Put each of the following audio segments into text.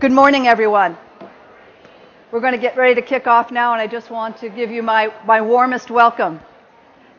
Good morning, everyone. We're going to get ready to kick off now, and I just want to give you my warmest welcome,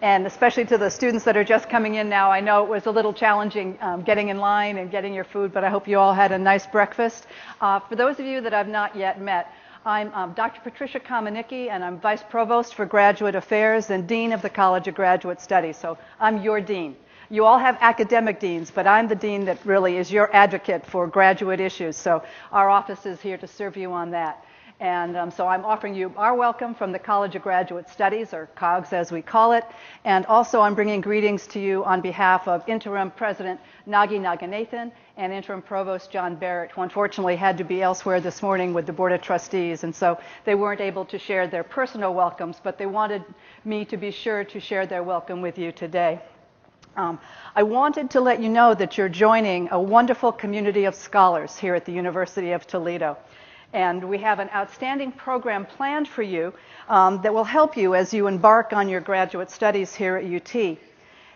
and especially to the students that are just coming in now. I know it was a little challenging getting in line and getting your food, but I hope you all had a nice breakfast. For those of you that I've not yet met, I'm Dr. Patricia Kamenicki, and I'm Vice Provost for Graduate Affairs and Dean of the College of Graduate Studies, so I'm your dean. You all have academic deans, but I'm the dean that really is your advocate for graduate issues, so our office is here to serve you on that. And so I'm offering you our welcome from the College of Graduate Studies, or COGS as we call it, and also I'm bringing greetings to you on behalf of Interim President Nagi Naganathan and Interim Provost John Barrett, who unfortunately had to be elsewhere this morning with the Board of Trustees, and so they weren't able to share their personal welcomes, but they wanted me to be sure to share their welcome with you today. I wanted to let you know that you're joining a wonderful community of scholars here at the University of Toledo. And we have an outstanding program planned for you that will help you as you embark on your graduate studies here at UT.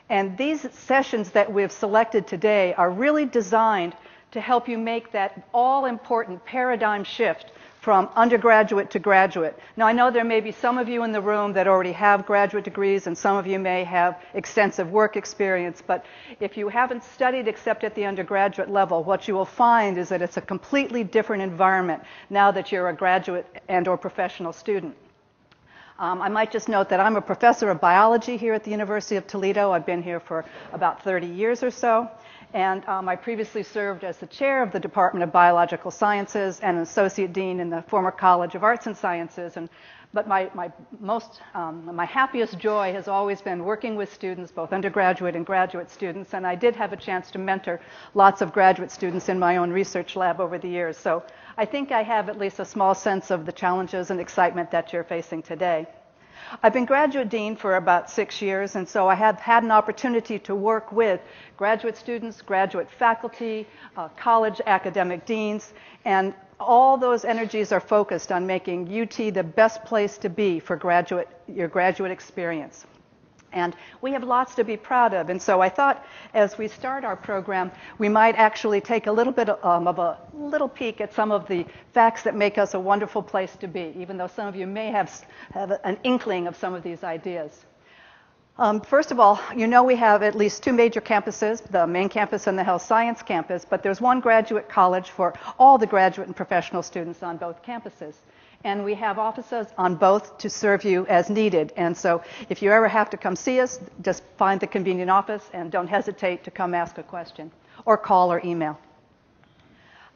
And these sessions that we've selected today are really designed to help you make that all-important paradigm shift from undergraduate to graduate. Now, I know there may be some of you in the room that already have graduate degrees, and some of you may have extensive work experience, but if you haven't studied except at the undergraduate level, what you will find is that it's a completely different environment now that you're a graduate and or professional student. I might just note that I'm a professor of biology here at the University of Toledo. I've been here for about 30 years or so. And I previously served as the chair of the Department of Biological Sciences and an associate dean in the former College of Arts and Sciences. But my happiest joy has always been working with students, both undergraduate and graduate students. And I did have a chance to mentor lots of graduate students in my own research lab over the years. So I think I have at least a small sense of the challenges and excitement that you're facing today. I've been graduate dean for about 6 years, and so I have had an opportunity to work with graduate students, graduate faculty, college academic deans, and all those energies are focused on making UT the best place to be for your graduate experience. And we have lots to be proud of, and so I thought as we start our program, we might actually take a little bit of a little peek at some of the facts that make us a wonderful place to be, even though some of you may have an inkling of some of these ideas. First of all, you know we have at least 2 major campuses, the main campus and the health science campus, but there's one graduate college for all the graduate and professional students on both campuses. And we have offices on both to serve you as needed. And so if you ever have to come see us, just find the convenient office and don't hesitate to come ask a question or call or email.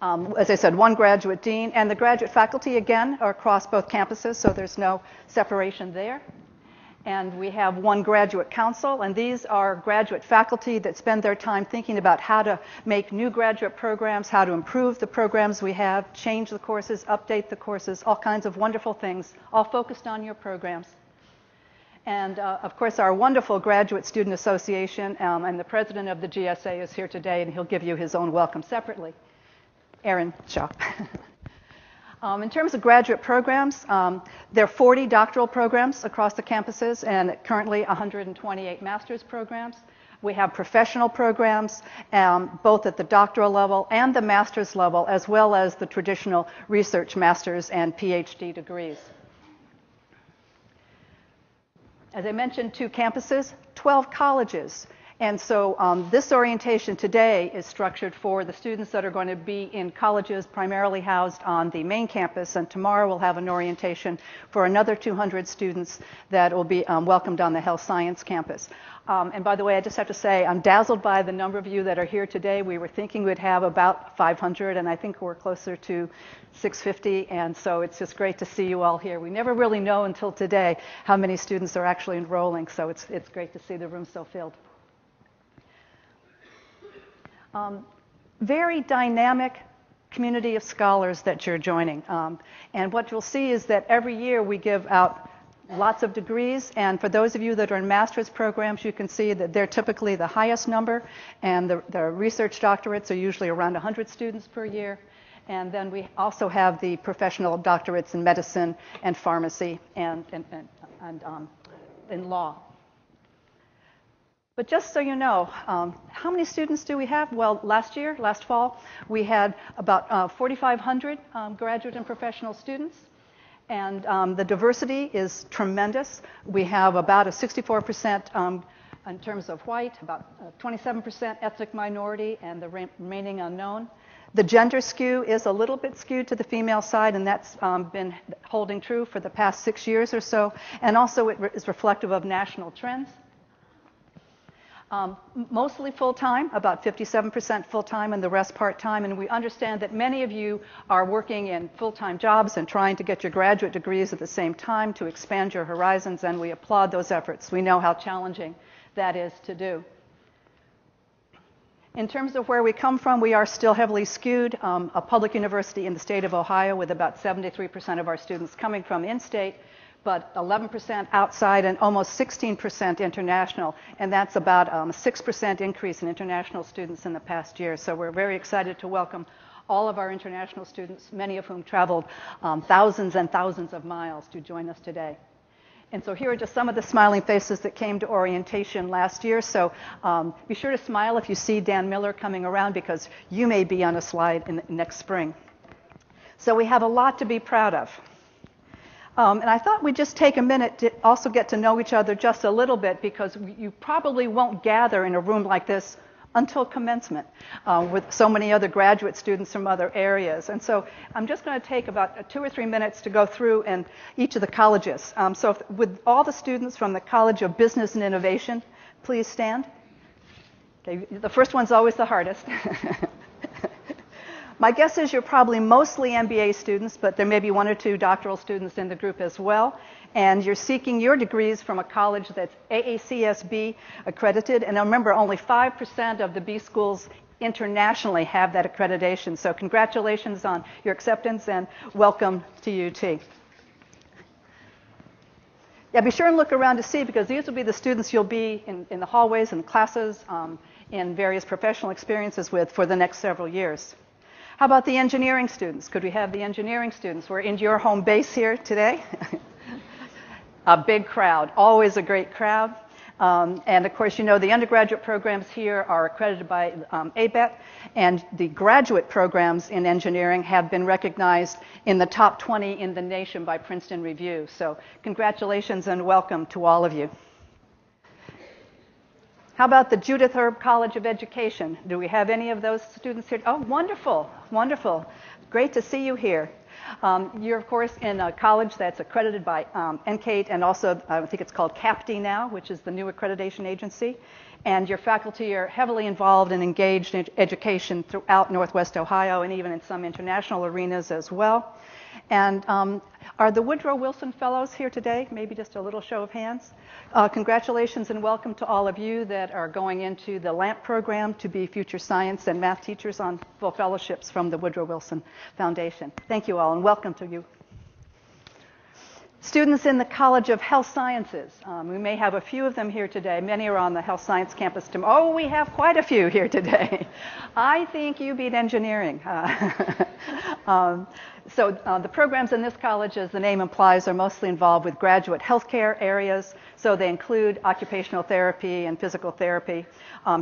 As I said, one graduate dean, and the graduate faculty, again, are across both campuses, so there's no separation there. And we have one graduate council, and these are graduate faculty that spend their time thinking about how to make new graduate programs, how to improve the programs we have, change the courses, update the courses, all kinds of wonderful things, all focused on your programs. And of course, our wonderful Graduate Student Association, and the president of the GSA is here today, and he'll give you his own welcome separately. Aaron Shaw. In terms of graduate programs, there are 40 doctoral programs across the campuses and currently 128 master's programs. We have professional programs, both at the doctoral level and the master's level, as well as the traditional research master's and PhD degrees. As I mentioned, 2 campuses, 12 colleges. And so this orientation today is structured for the students that are going to be in colleges primarily housed on the main campus, and tomorrow we'll have an orientation for another 200 students that will be welcomed on the health science campus. And by the way, I just have to say, I'm dazzled by the number of you that are here today. We were thinking we'd have about 500, and I think we're closer to 650, and so it's just great to see you all here. We never really know until today how many students are actually enrolling, so it's great to see the room so filled. Very dynamic community of scholars that you're joining. And what you'll see is that every year we give out lots of degrees, and for those of you that are in master's programs, you can see that they're typically the highest number, and the research doctorates are usually around 100 students per year. And then we also have the professional doctorates in medicine and pharmacy and in law. But just so you know, how many students do we have? Well, last fall, we had about 4,500 graduate and professional students. And the diversity is tremendous. We have about a 64% in terms of white, about 27% ethnic minority, and the remaining unknown. The gender skew is a little bit skewed to the female side, and that's been holding true for the past 6 years or so. And also it is reflective of national trends. Mostly full-time, about 57% full-time and the rest part-time. And we understand that many of you are working in full-time jobs and trying to get your graduate degrees at the same time to expand your horizons, and we applaud those efforts. We know how challenging that is to do. In terms of where we come from, we are still heavily skewed. A public university in the state of Ohio with about 73% of our students coming from in-state, but 11% outside and almost 16% international. And that's about a 6% increase in international students in the past year. So we're very excited to welcome all of our international students, many of whom traveled thousands and thousands of miles to join us today. And so here are just some of the smiling faces that came to orientation last year. So be sure to smile if you see Dan Miller coming around, because you may be on a slide in next spring. So we have a lot to be proud of. And I thought we'd just take a minute to also get to know each other just a little bit, because you probably won't gather in a room like this until commencement with so many other graduate students from other areas. And so I'm just going to take about 2 or 3 minutes to go through in each of the colleges. With all the students from the College of Business and Innovation, please stand. Okay, the first one's always the hardest. My guess is you're probably mostly MBA students, but there may be 1 or 2 doctoral students in the group as well. And you're seeking your degrees from a college that's AACSB accredited. And remember, only 5% of the B schools internationally have that accreditation. So congratulations on your acceptance and welcome to UT. Yeah, be sure and look around to see, because these will be the students you'll be in the hallways and classes, in various professional experiences with for the next several years. How about the engineering students? Could we have the engineering students? We're in your home base here today. A big crowd, always a great crowd. And of course, you know, the undergraduate programs here are accredited by ABET, and the graduate programs in engineering have been recognized in the top 20 in the nation by Princeton Review. So congratulations and welcome to all of you. How about the Judith Herb College of Education? Do we have any of those students here? Oh, wonderful, wonderful. Great to see you here. You're, of course, in a college that's accredited by NCATE, and also I think it's called CAPD now, which is the new accreditation agency. And your faculty are heavily involved and engaged in education throughout Northwest Ohio and even in some international arenas as well. And are the Woodrow Wilson Fellows here today? Maybe just a little show of hands. Congratulations and welcome to all of you that are going into the LAMP program to be future science and math teachers on full fellowships from the Woodrow Wilson Foundation. Thank you all and welcome to you. Students in the College of Health Sciences. We may have a few of them here today. Many are on the health science campus. Oh, we have quite a few here today. I think you beat engineering. The programs in this college, as the name implies, are mostly involved with graduate healthcare areas. So they include occupational therapy and physical therapy,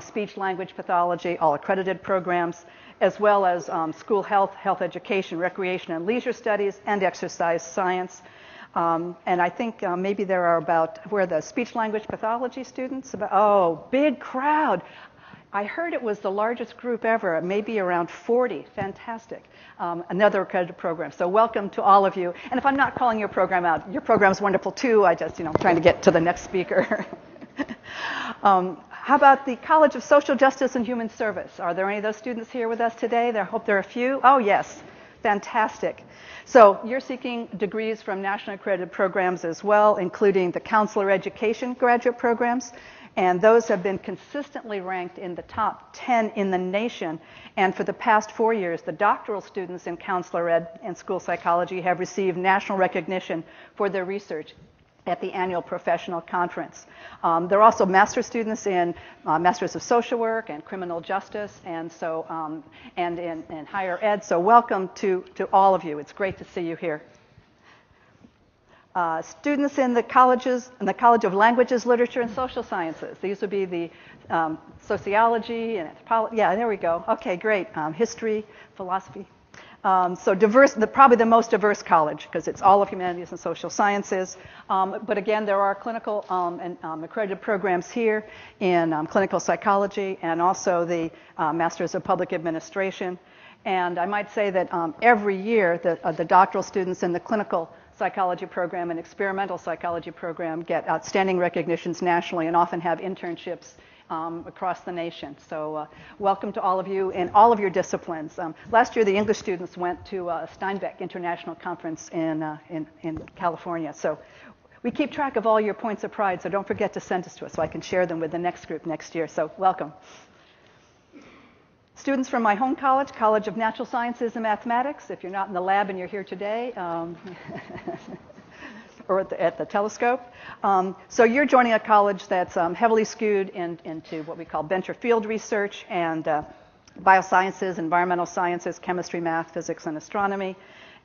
speech-language pathology, all accredited programs, as well as school health, health education, recreation and leisure studies, and exercise science. And I think maybe there are about, where the speech-language pathology students? Oh, big crowd. I heard it was the largest group ever, maybe around 40. Fantastic. Another accredited program. So welcome to all of you. And if I'm not calling your program out, your program's wonderful too. I just, trying to get to the next speaker. How about the College of Social Justice and Human Service? Are there any of those students here with us today? I hope there are a few. Oh, yes. Fantastic. So you're seeking degrees from nationally accredited programs as well, including the counselor education graduate programs. And those have been consistently ranked in the top 10 in the nation. And for the past 4 years, the doctoral students in counselor ed and school psychology have received national recognition for their research at the annual professional conference. There are also master's students in Masters of Social Work and Criminal Justice, and so and in higher ed. So welcome to all of you. It's great to see you here. Students in the colleges, in the College of Languages, Literature, and Social Sciences. These would be the sociology and anthropology. Yeah, there we go. Okay, great. History, philosophy. So diverse, probably the most diverse college because it's all of humanities and social sciences. But again, there are clinical and accredited programs here in clinical psychology and also the Masters of Public Administration. And I might say that every year the doctoral students in the clinical psychology program and experimental psychology program get outstanding recognitions nationally and often have internships across the nation. So welcome to all of you in all of your disciplines. Last year the English students went to Steinbeck International Conference in California. So we keep track of all your points of pride, so don't forget to send us to us so I can share them with the next group next year. So welcome. Students from my home college, College of Natural Sciences and Mathematics, if you're not in the lab and you're here today, or at the telescope. So you're joining a college that's heavily skewed into what we call venture field research and biosciences, environmental sciences, chemistry, math, physics, and astronomy.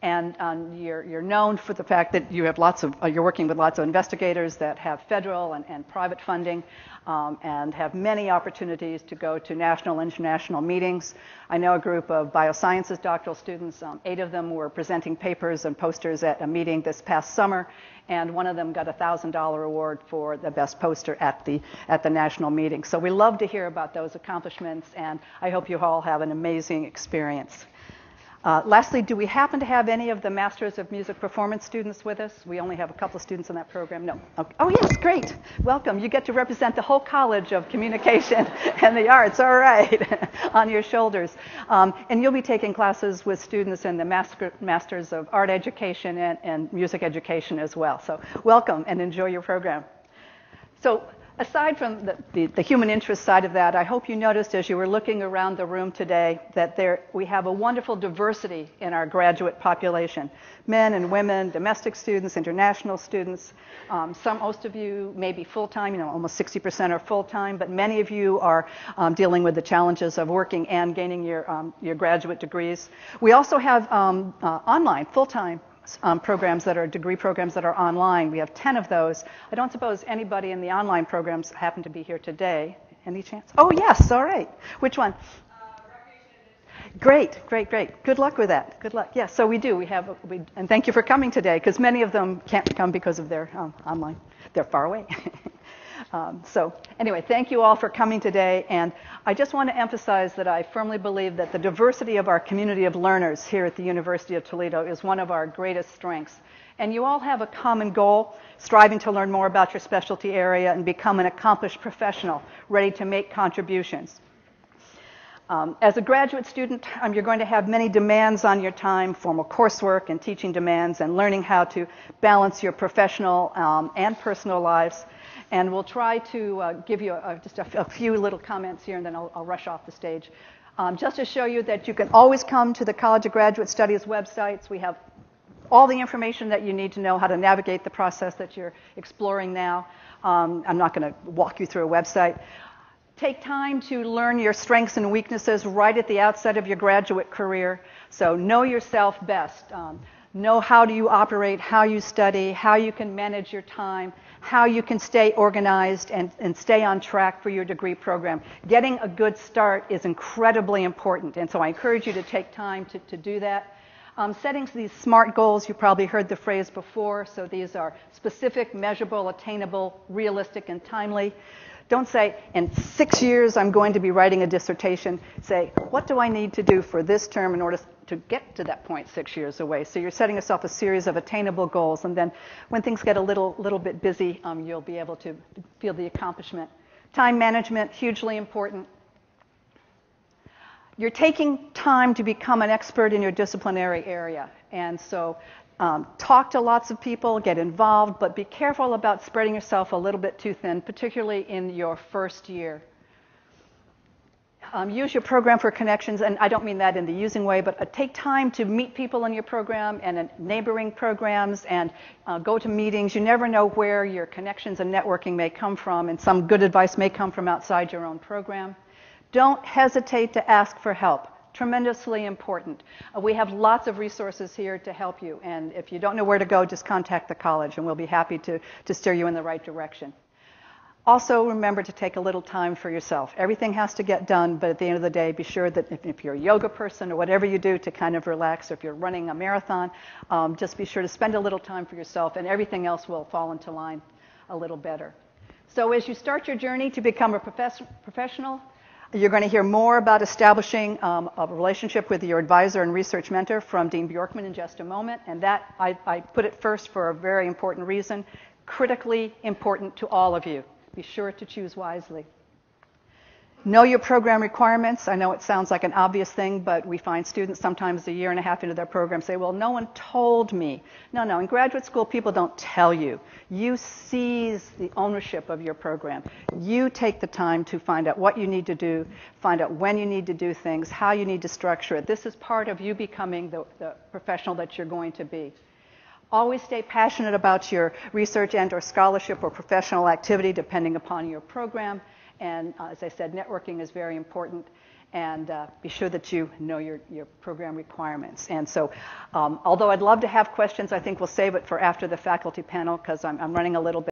And you're known for the fact that you have you're working with lots of investigators that have federal and private funding and have many opportunities to go to national and international meetings. I know a group of biosciences doctoral students, 8 of them were presenting papers and posters at a meeting this past summer, and one of them got a $1,000 award for the best poster at the national meeting. So we love to hear about those accomplishments, and I hope you all have an amazing experience. Lastly, do we happen to have any of the Masters of Music Performance students with us? We only have a couple of students in that program. No. Okay. Oh, yes, great. Welcome. You get to represent the whole College of Communication and the Arts. All right. On your shoulders. And you'll be taking classes with students in the Masters of Art Education and Music Education as well. So welcome and enjoy your program. So aside from the human interest side of that, I hope you noticed as you were looking around the room today that we have a wonderful diversity in our graduate population. Men and women, domestic students, international students. Most of you may be full-time, almost 60% are full-time, but many of you are dealing with the challenges of working and gaining your graduate degrees. We also have online, full-time programs that are degree programs that are online. We have 10 of those. I don't suppose anybody in the online programs happen to be here today. Any chance? Oh, yes. All right. Which one? Great. Good luck with that. Good luck. Yes, so we do. And thank you for coming today, because many of them can't come because of their online. They're far away. So anyway, thank you all for coming today, and I just want to emphasize that I firmly believe that the diversity of our community of learners here at the University of Toledo is one of our greatest strengths. And you all have a common goal, striving to learn more about your specialty area and become an accomplished professional, ready to make contributions. As a graduate student, you're going to have many demands on your time, formal coursework and teaching demands, and learning how to balance your professional and personal lives. And we'll try to give you just a few little comments here, and then I'll rush off the stage. Just to show you that you can always come to the College of Graduate Studies websites. We have all the information that you need to know how to navigate the process that you're exploring now. I'm not going to walk you through a website. Take time to learn your strengths and weaknesses right at the outset of your graduate career. So know yourself best. Know how do you operate, how you study, how you can manage your time, how you can stay organized and stay on track for your degree program. Getting a good start is incredibly important, and so I encourage you to take time to do that. Setting these SMART goals, you probably heard the phrase before, so these are specific, measurable, attainable, realistic, and timely. Don't say, in 6 years I'm going to be writing a dissertation. Say, what do I need to do for this term in order to get to that point 6 years away? So you're setting yourself a series of attainable goals, and then when things get a little bit busy, you'll be able to feel the accomplishment. Time management, hugely important. You're taking time to become an expert in your disciplinary area, and so talk to lots of people, get involved, but be careful about spreading yourself a little bit too thin, particularly in your first year. Use your program for connections, and I don't mean that in the using way, but take time to meet people in your program and in neighboring programs and go to meetings. You never know where your connections and networking may come from, and some good advice may come from outside your own program. Don't hesitate to ask for help. tremendously important. We have lots of resources here to help you, and if you don't know where to go, just contact the college, and we'll be happy to steer you in the right direction. Also, remember to take a little time for yourself. Everything has to get done, but at the end of the day, be sure that if you're a yoga person or whatever you do to kind of relax, or if you're running a marathon, just be sure to spend a little time for yourself, and everything else will fall into line a little better. So as you start your journey to become a professional, you're going to hear more about establishing a relationship with your advisor and research mentor from Dean Bjorkman in just a moment, and that I put it first for a very important reason, critically important to all of you. Be sure to choose wisely. Know your program requirements. I know it sounds like an obvious thing, but we find students sometimes a year and a half into their program say, well, no one told me. No, in graduate school, people don't tell you. You seize the ownership of your program. You take the time to find out what you need to do, find out when you need to do things, how you need to structure it. This is part of you becoming the professional that you're going to be. Always stay passionate about your research and or scholarship or professional activity depending upon your program. And as I said, networking is very important. And be sure that you know your program requirements. And so although I'd love to have questions, I think we'll save it for after the faculty panel because I'm running a little bit